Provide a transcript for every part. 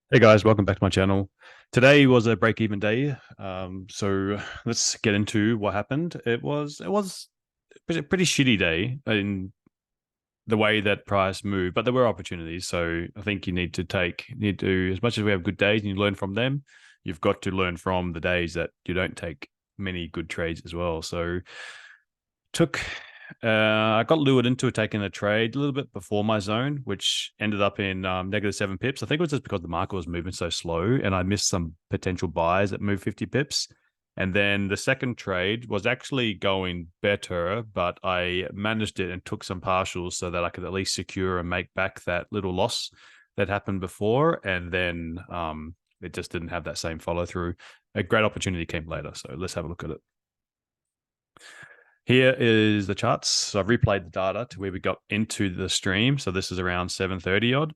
Hey guys, welcome back to my channel. Today was a break-even day. So let's get into what happened. It was a pretty shitty day in the way that price moved, but there were opportunities. So I think you need to, as much as we have good days and you learn from them, you've got to learn from the days that you don't take many good trades as well. So took I got lured into taking a trade a little bit before my zone, which ended up in -7 pips. I think it was just because the market was moving so slow and I missed some potential buys that moved 50 pips. And then the second trade was actually going better, but I managed it and took some partials so that I could at least secure and make back that little loss that happened before. And then it just didn't have that same follow through. A great opportunity came later. So let's have a look at it. Here is the charts. So I've replayed the data to where we got into the stream. So this is around 7:30 odd.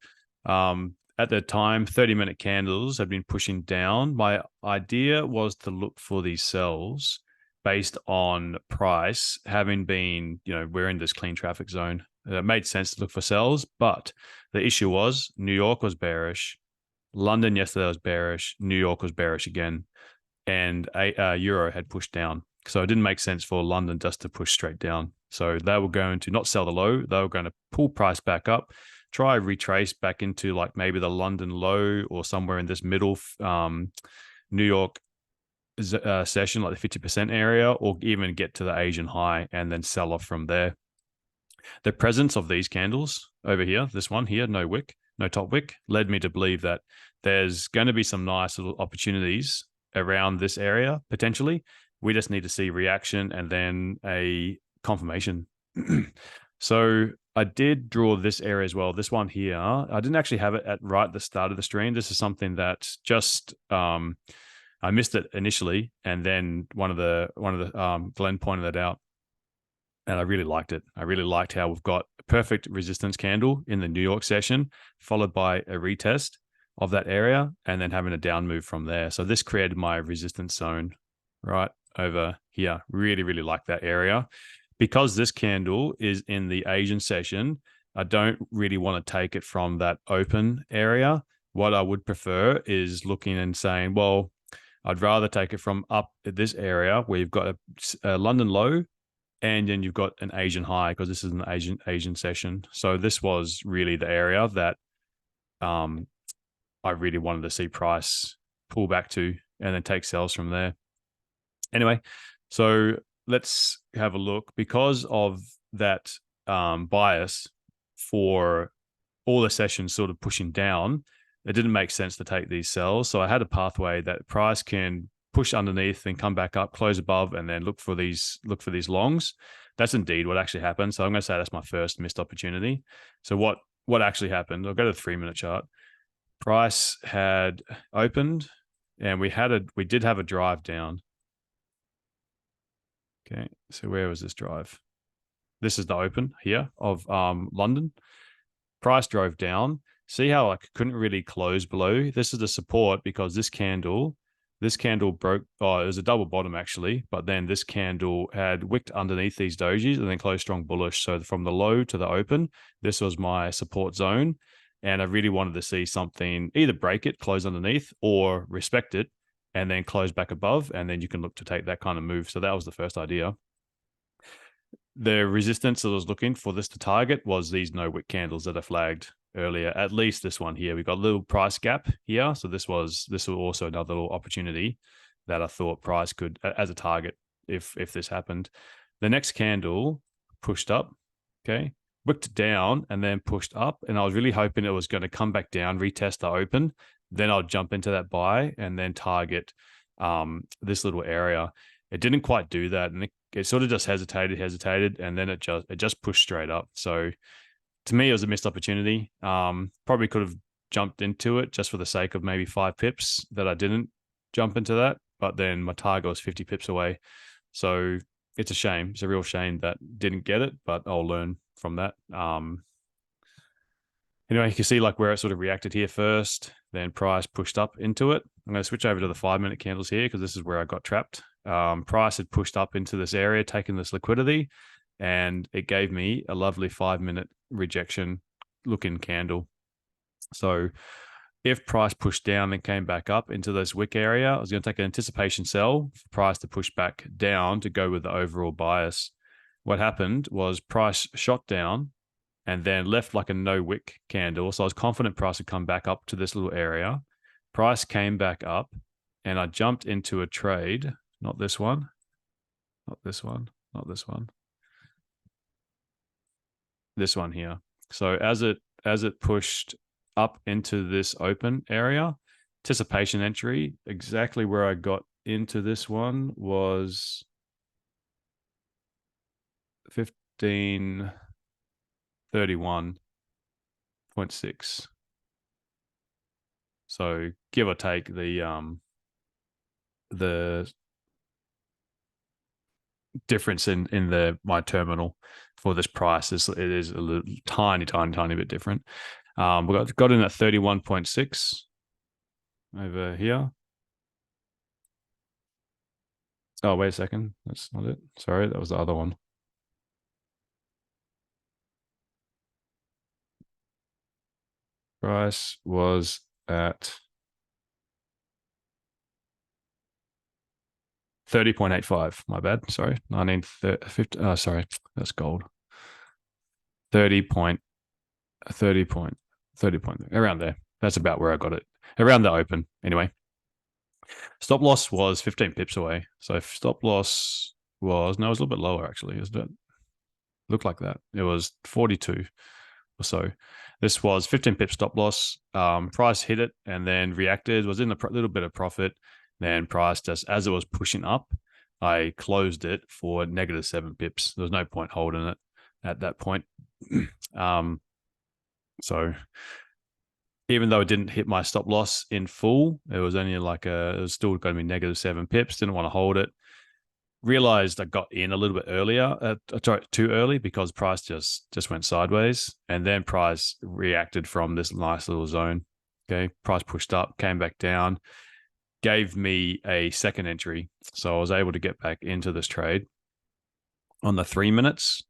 At the time, 30-minute candles had been pushing down. My idea was to look for these sells based on price having been, we're in this clean traffic zone. It made sense to look for sells, but the issue was New York was bearish. London yesterday was bearish. New York was bearish again. And Euro had pushed down. So it didn't make sense for London just to push straight down. So they were going to not sell the low. They were going to pull price back up, try retrace back into like maybe the London low or somewhere in this middle New York session, like the 50% area, or even get to the Asian high and then sell off from there. The presence of these candles over here, this one here, no wick, no top wick, led me to believe that there's going to be some nice little opportunities around this area potentially. We just need to see reaction and then a confirmation. So I did draw this area as well. This one here, I didn't actually have it at right the start of the stream. This is something that just I missed it initially, and then one of the Glenn pointed that out, and I really liked it. I really liked how we've got a perfect resistance candle in the New York session, followed by a retest of that area, and then having a down move from there. So this created my resistance zone right over here. Really, really like that area. Because this candle is in the Asian session, I don't really want to take it from that open area. What I would prefer is looking and saying, well, I'd rather take it from up at this area where you've got a London low and then you've got an Asian high, because this is an Asian session. So this was really the area that I really wanted to see price pull back to and then take sales from there. Anyway, so let's have a look. Because of that bias for all the sessions sort of pushing down, it didn't make sense to take these sells. So I had a pathway that price can push underneath and come back up, close above, and then look for these longs. That's indeed what actually happened. So I'm going to say that's my first missed opportunity. So what actually happened? I'll go to the 3-minute chart. Price had opened, and we did have a drive down. Okay, so where was this drive? This is the open here of London. Price drove down. See how I couldn't really close below? This is the support because this candle broke. Oh, it was a double bottom actually, but then this candle had wicked underneath these dojis and then closed strong bullish. So from the low to the open, this was my support zone. And I really wanted to see something either break it, close underneath, or respect it and then close back above. And then you can look to take that kind of move. So that was the first idea. The resistance that I was looking for this to target was these no wick candles that I flagged earlier. At least this one here. We got a little price gap here. So this was also another little opportunity that I thought price could as a target if this happened. The next candle pushed up, okay, wicked down and then pushed up. And I was really hoping it was going to come back down, retest the open. Then I'll jump into that buy and then target this little area. It didn't quite do that, and it sort of just hesitated, and then it just pushed straight up. So to me, it was a missed opportunity. Probably could have jumped into it just for the sake of maybe 5 pips that I didn't jump into that, but then my target was 50 pips away. So it's a shame. It's a real shame that didn't get it, but I'll learn from that. Anyway, you can see like where it sort of reacted here first, then price pushed up into it. I'm going to switch over to the 5-minute candles here because this is where I got trapped. Price had pushed up into this area, taking this liquidity, and it gave me a lovely 5-minute rejection looking candle. So if price pushed down and came back up into this wick area, I was going to take an anticipation sell for price to push back down to go with the overall bias. What happened was price shot down and then left like a no wick candle. So I was confident price would come back up to this little area. Price came back up and I jumped into a trade. Not this one, not this one, not this one. This one here. So as it pushed up into this open area, anticipation entry, exactly where I got into this one was 1531.6. So give or take the difference in my terminal for this price is a little, tiny bit different. We got in at 31.6 over here. Oh, wait a second. That's not it. Sorry, that was the other one. Price was at 30.85. My bad. Sorry. 1950. Sorry. That's gold. 30 point around there. That's about where I got it. Around the open. Anyway. Stop loss was 15 pips away. So if stop loss was, no, it was a little bit lower actually. It was about, looked like that. It was 42 or so. This was 15 pips stop loss. Price hit it and then reacted, was in a little bit of profit. Then price just, as it was pushing up, I closed it for -7 pips. There was no point holding it at that point. So even though it didn't hit my stop loss in full, it was only like it was still going to be -7 pips. Didn't want to hold it. Realized I got in a little bit earlier, too early, because price just went sideways, and then price reacted from this nice little zone. Okay, price pushed up, came back down, gave me a second entry, so I was able to get back into this trade. On the 3 minutes,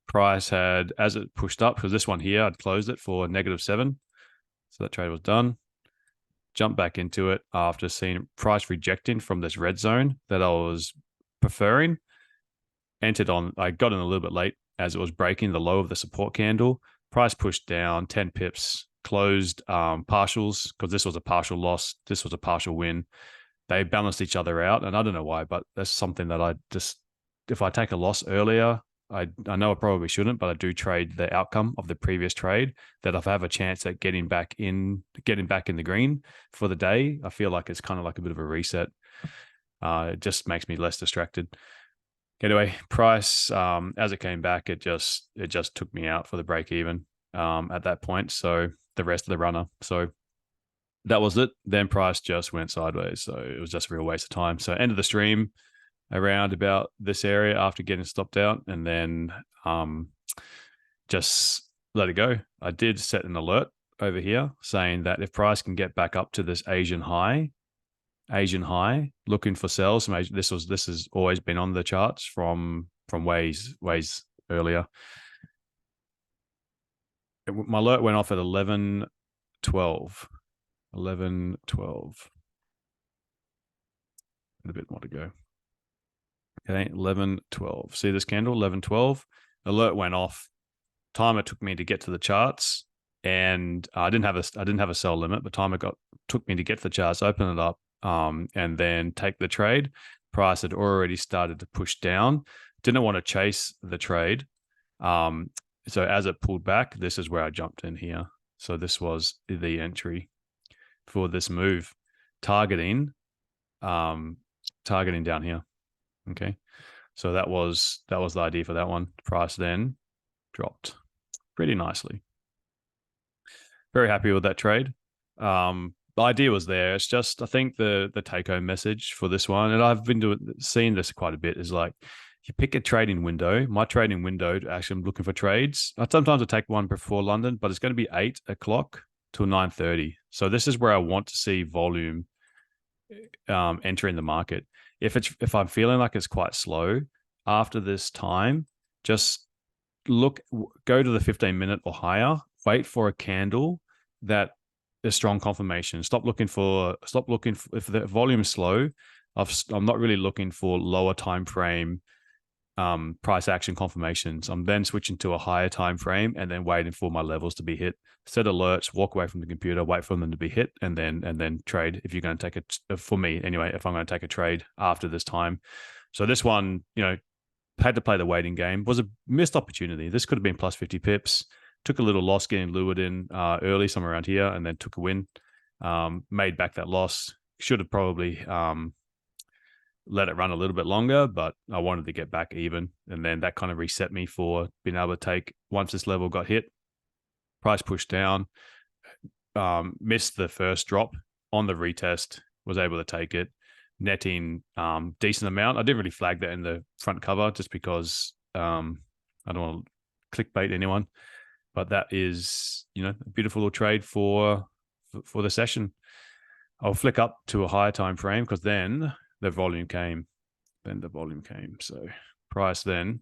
price had, as it pushed up, because this one here I'd closed it for -7, so that trade was done. Jumped back into it after seeing price rejecting from this red zone that I was preferring. Entered on, I got in a little bit late as it was breaking the low of the support candle. Price pushed down 10 pips, closed partials, because this was a partial loss, this was a partial win. They balanced each other out, and I don't know why, but that's something that I just, if I take a loss earlier, I know I probably shouldn't, but I do trade the outcome of the previous trade, that if I have a chance at getting back in the green for the day, I feel like it's kind of like a bit of a reset. It just makes me less distracted. Anyway, price, as it came back, it just took me out for the break even at that point. So the rest of the runner. So that was it. Then price just went sideways. So it was just a real waste of time. So end of the stream around about this area after getting stopped out, and then just let it go. I did set an alert over here saying that if price can get back up to this Asian high, looking for sales. This has always been on the charts from ways earlier. My alert went off at 11:12. 11:12. A bit more to go. Okay, 11:12. See this candle? 11:12. Alert went off. Timer took me to get to the charts, and I didn't have a sell limit, but timer took me to get to the charts, open it up, and then take the trade. Price had already started to push down. Didn't want to chase the trade. So as it pulled back, this is where I jumped in here. So this was the entry for this move, targeting down here. Okay. So that was the idea for that one. Price then dropped pretty nicely. Very happy with that trade. The idea was there. It's just, I think the take-home message for this one, and I've been seeing this quite a bit, is like, you pick a trading window. My trading window, actually, I'm looking for trades. Sometimes I take one before London, but it's going to be 8 o'clock till 9:30. So this is where I want to see volume entering the market. If I'm feeling like it's quite slow after this time, just go to the 15-minute or higher, wait for a candle that a strong confirmation. Stop looking for if the volume's slow. I'm not really looking for lower time frame price action confirmations. I'm then switching to a higher time frame and then waiting for my levels to be hit. Set alerts, walk away from the computer, wait for them to be hit, and then trade. If you're going to take it, for me anyway, if I'm going to take a trade after this time. So this one, had to play the waiting game. Was a missed opportunity. This could have been plus 50 pips. Took a little loss getting lured in early, somewhere around here, and then took a win. Made back that loss. Should have probably let it run a little bit longer, but I wanted to get back even. And then that kind of reset me for being able to take, once this level got hit, price pushed down, missed the first drop on the retest, was able to take it, netting decent amount. I didn't really flag that in the front cover just because I don't want to clickbait anyone, but that is, a beautiful little trade for the session. I'll flick up to a higher time frame because then the volume came. So price then,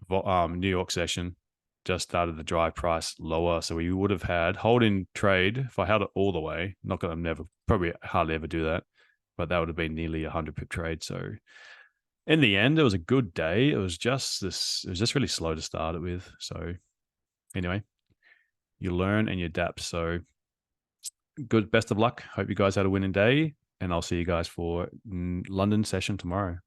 New York session just started the drive price lower. So we would have had holding trade. If I held it all the way, not going to probably hardly ever do that, but that would have been nearly 100 pip trade. So in the end, it was a good day. It was just really slow to start it with. So anyway, you learn and you adapt. So good. Best of luck. Hope you guys had a winning day. And I'll see you guys for London session tomorrow.